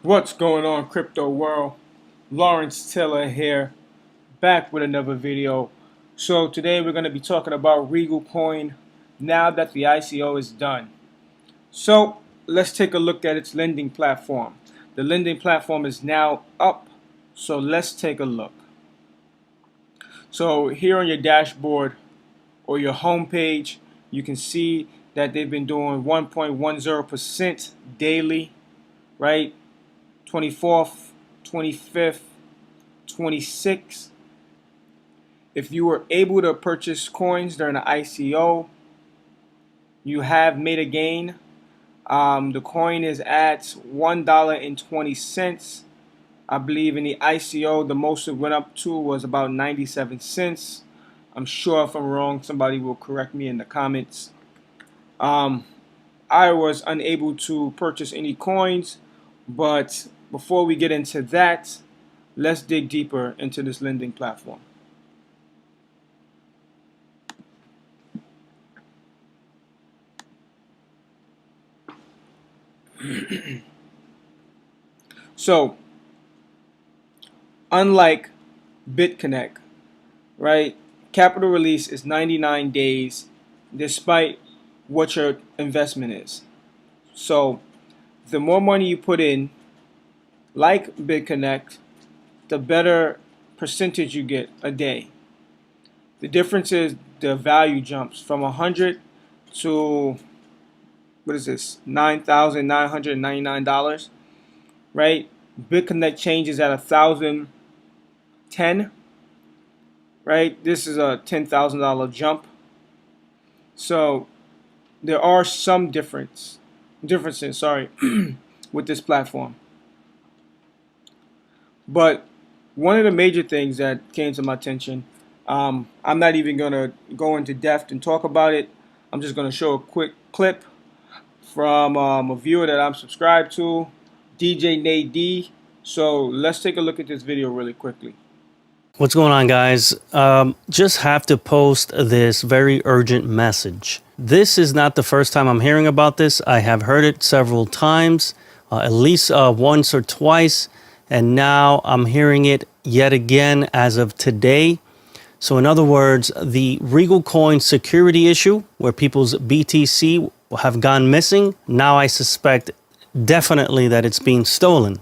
What's going on, crypto world? Lawrence Taylor here, back with another video. So today we're going to be talking about Regal Coin now that the ICO is done. So let's take a look at its lending platform. The lending platform is now up, so let's take a look. So here on your dashboard or your home page, you can see that they've been doing 1.10% daily, right? 24th, 25th, 26th. If you were able to purchase coins during the ICO, you have made a gain. The coin is at $1.20. I believe in the ICO, the most it went up to was about 97 cents. I'm sure if I'm wrong, somebody will correct me in the comments. I was unable to purchase any coins, but before we get into that, let's dig deeper into this lending platform. So, unlike BitConnect, right, capital release is 99 days despite what your investment is. So, the more money you put in, like BitConnect, the better percentage you get a day. The difference is the value jumps from 100 to, what is this, $9,999, right? BitConnect changes at 1,010, right? This is a $10,000 jump. So there are some differences, with this platform. But one of the major things that came to my attention, I'm not even going to go into depth and talk about it. I'm just going to show a quick clip from a viewer that I'm subscribed to, DJ Nate D. So let's take a look at this video really quickly. What's going on, guys? Just have to post this very urgent message. This is not the first time I'm hearing about this. I have heard it several times, at least once or twice, and now I'm hearing it yet again as of today. So in other words, the Regal Coin security issue where people's BTC have gone missing, now I suspect definitely that it's being stolen.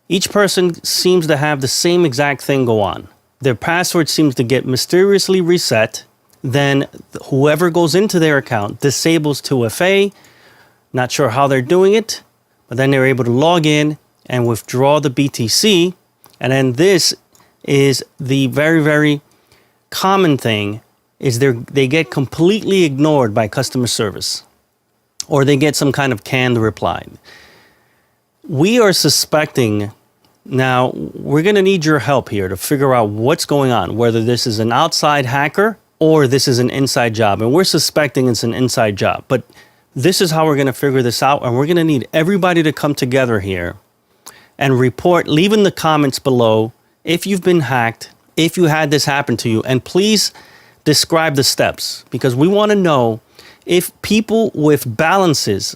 Each person seems to have the same exact thing go on. Their password seems to get mysteriously reset. Then whoever goes into their account disables 2FA. Not sure how they're doing it, but then they're able to log in and withdraw the BTC. And then this is the very, very common thing, is they get completely ignored by customer service, or they get some kind of canned reply. We are suspecting, now we're going to need your help here to figure out what's going on, whether this is an outside hacker or this is an inside job. And we're suspecting it's an inside job. But this is how we're going to figure this out. And we're going to need everybody to come together here and report, leave in the comments below if you've been hacked, if you had this happen to you. And please describe the steps, because we want to know if people with balances,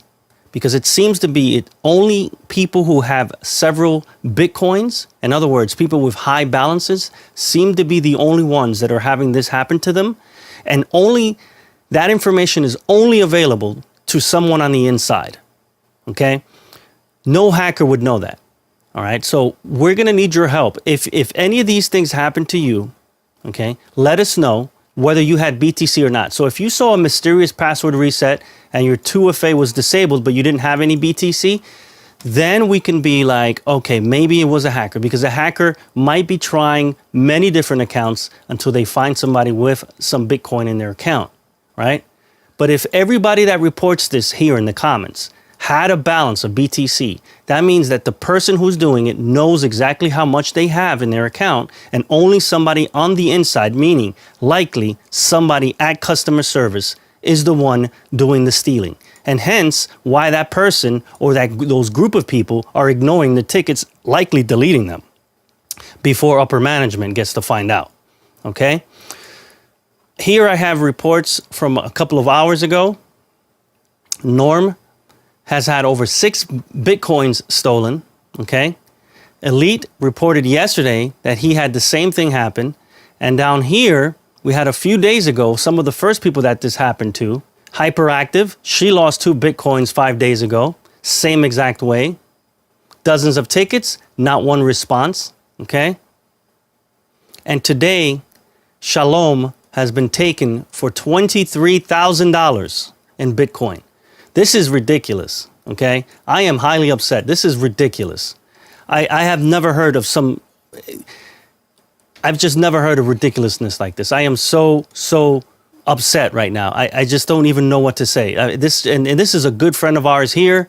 because it seems to be only people who have several Bitcoins, in other words, people with high balances, seem to be the only ones that are having this happen to them. And only that information is only available to someone on the inside. Okay? No hacker would know that. All right? So we're going to need your help. If any of these things happen to you, okay, let us know whether you had BTC or not. So if you saw a mysterious password reset and your 2FA was disabled, but you didn't have any BTC, then we can be like, okay, maybe it was a hacker, because a hacker might be trying many different accounts until they find somebody with some Bitcoin in their account, right? But if everybody that reports this here in the comments had a balance of BTC, that means that the person who's doing it knows exactly how much they have in their account, and only somebody on the inside, meaning likely somebody at customer service, is the one doing the stealing. And hence why that person or those group of people are ignoring the tickets, likely deleting them before upper management gets to find out. Okay? Here I have reports from a couple of hours ago. Norm has had over 6 Bitcoins stolen. Okay? Elite reported yesterday that he had the same thing happen. And down here, we had a few days ago, some of the first people that this happened to. Hyperactive, she lost 2 Bitcoins 5 days ago. Same exact way. Dozens of tickets, not one response. Okay? And today, Shalom has been taken for $23,000 in Bitcoin. This is ridiculous. Okay? I am highly upset. This is ridiculous. I have never heard of I've just never heard of ridiculousness like this. I am so upset right now. I just don't even know what to say. This is a good friend of ours here.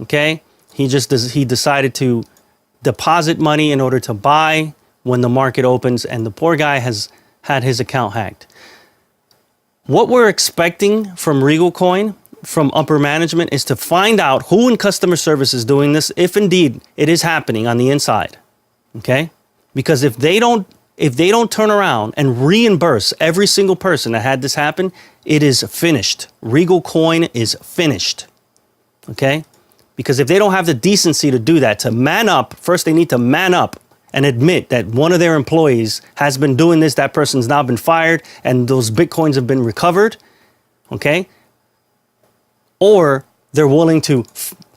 Okay? He decided to deposit money in order to buy when the market opens, and the poor guy has had his account hacked. What we're expecting from Regal Coin, from upper management, is to find out who in customer service is doing this, if indeed it is happening on the inside. Okay? Because if they don't turn around and reimburse every single person that had this happen, it is finished. Regal Coin is finished. Okay? Because if they don't have the decency to do that, to man up, first they need to man up and admit that one of their employees has been doing this, that person's now been fired, and those Bitcoins have been recovered. Okay? Or they're willing to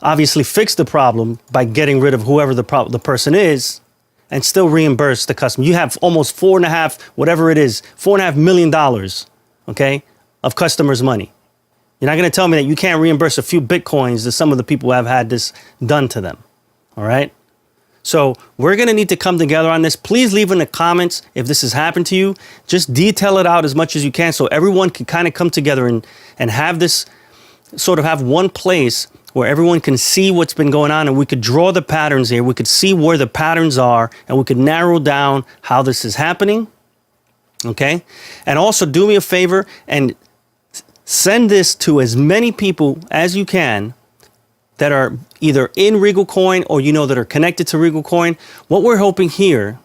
obviously fix the problem by getting rid of whoever the person is and still reimburse the customer. You have almost $4.5 million, okay, of customers' money. You're not going to tell me that you can't reimburse a few Bitcoins to some of the people who have had this done to them. All right? So we're going to need to come together on this. Please leave in the comments if this has happened to you. Just detail it out as much as you can so everyone can kind of come together and have this sort of have one place where everyone can see what's been going on, and we could draw the patterns here. We could see where the patterns are, and we could narrow down how this is happening. Okay? And also do me a favor and send this to as many people as you can that are either in Regal Coin or that are connected to Regal Coin. What we're hoping here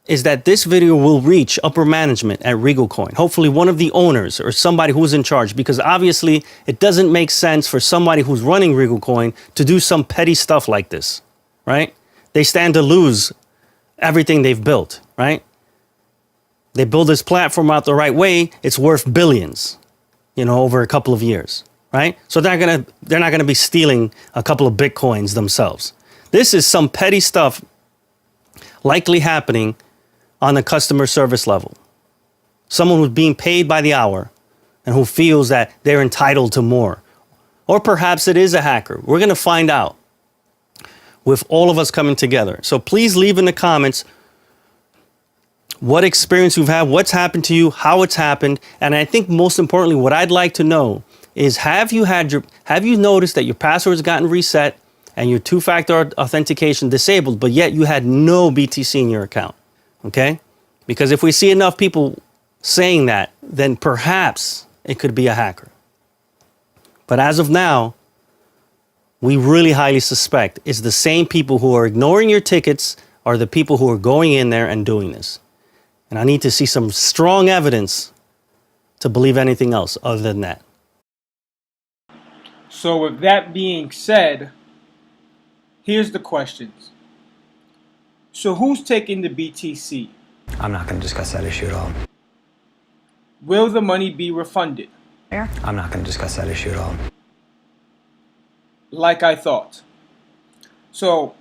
is that this video will reach upper management at Regal Coin. Hopefully one of the owners or somebody who's in charge, because obviously it doesn't make sense for somebody who's running Regal Coin to do some petty stuff like this, right? They stand to lose everything they've built, right? They build this platform out the right way, it's worth billions, over a couple of years, right? So they're not gonna be stealing a couple of Bitcoins themselves. This is some petty stuff likely happening on the customer service level. Someone who's being paid by the hour and who feels that they're entitled to more. Or perhaps it is a hacker. We're going to find out with all of us coming together. So please leave in the comments what experience you've had, what's happened to you, how it's happened. And I think most importantly, what I'd like to know is have you noticed that your password's gotten reset and your two-factor authentication disabled, but yet you had no BTC in your account? Okay? Because if we see enough people saying that, then perhaps it could be a hacker. But as of now, we really highly suspect it's the same people who are ignoring your tickets are the people who are going in there and doing this. And I need to see some strong evidence to believe anything else other than that. So with that being said, here's the questions. So who's taking the BTC? I'm not going to discuss that issue at all. Will the money be refunded? I'm not going to discuss that issue at all. Like I thought. So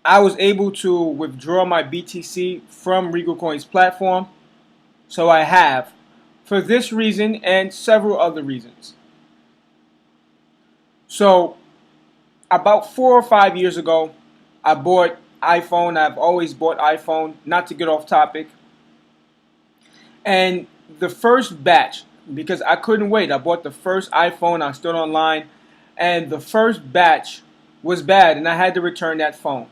I was able to withdraw my BTC from Regal Coin's platform. So I have, for this reason and several other reasons. So about 4 or 5 years ago, I bought iPhone. I've always bought iPhone, not to get off topic. And the first batch, because I couldn't wait, I bought the first iPhone. I stood online, and the first batch was bad, and I had to return that phone.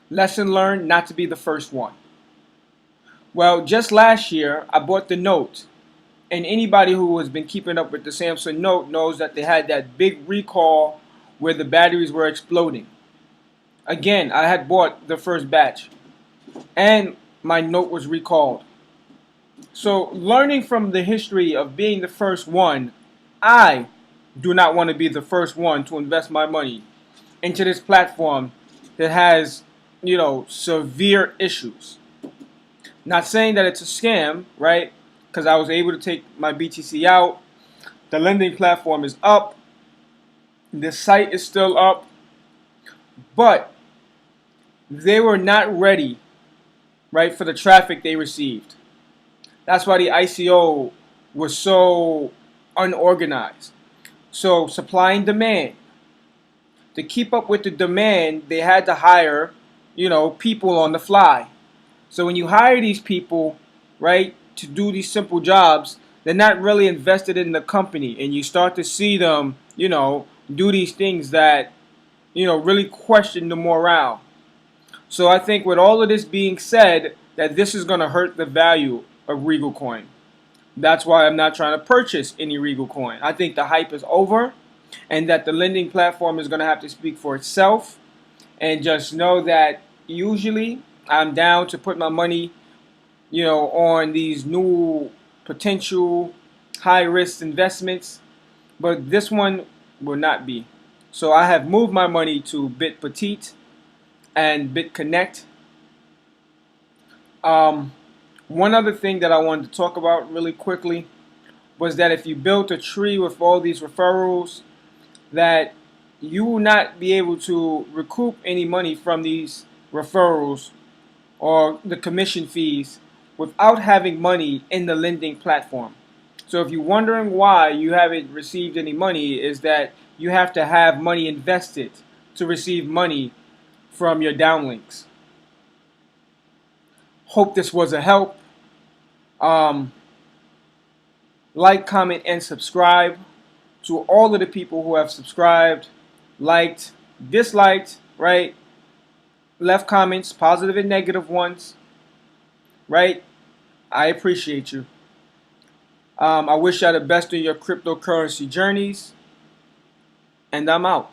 Lesson learned, not to be the first one. Well, just last year, I bought the Note. And anybody who has been keeping up with the Samsung Note knows that they had that big recall where the batteries were exploding. Again, I had bought the first batch, and my Note was recalled. So, learning from the history of being the first one, I do not want to be the first one to invest my money into this platform that has, severe issues. Not saying that it's a scam, right? Because I was able to take my BTC out. The lending platform is up. The site is still up. But they were not ready, right, for the traffic they received. That's why the ICO was so unorganized. So supply and demand. To keep up with the demand, they had to hire, people on the fly. So when you hire these people, right, to do these simple jobs, they're not really invested in the company, and you start to see them, do these things that, really question the morale. So I think with all of this being said, that this is going to hurt the value of Regal Coin. That's why I'm not trying to purchase any Regal Coin. I think the hype is over, and that the lending platform is going to have to speak for itself. And just know that usually I'm down to put my money, on these new potential high risk investments, but this one will not be. So I have moved my money to Bit Petite and Bit Connect. One other thing that I wanted to talk about really quickly was that if you built a tree with all these referrals, that you will not be able to recoup any money from these referrals or the commission fees without having money in the lending platform. So if you're wondering why you haven't received any money, is that you have to have money invested to receive money from your downlinks. Hope this was a help. Like, comment, and subscribe to all of the people who have subscribed, liked, disliked, right? Left comments, positive and negative ones, right? I appreciate you. I wish you the best in your cryptocurrency journeys, and I'm out.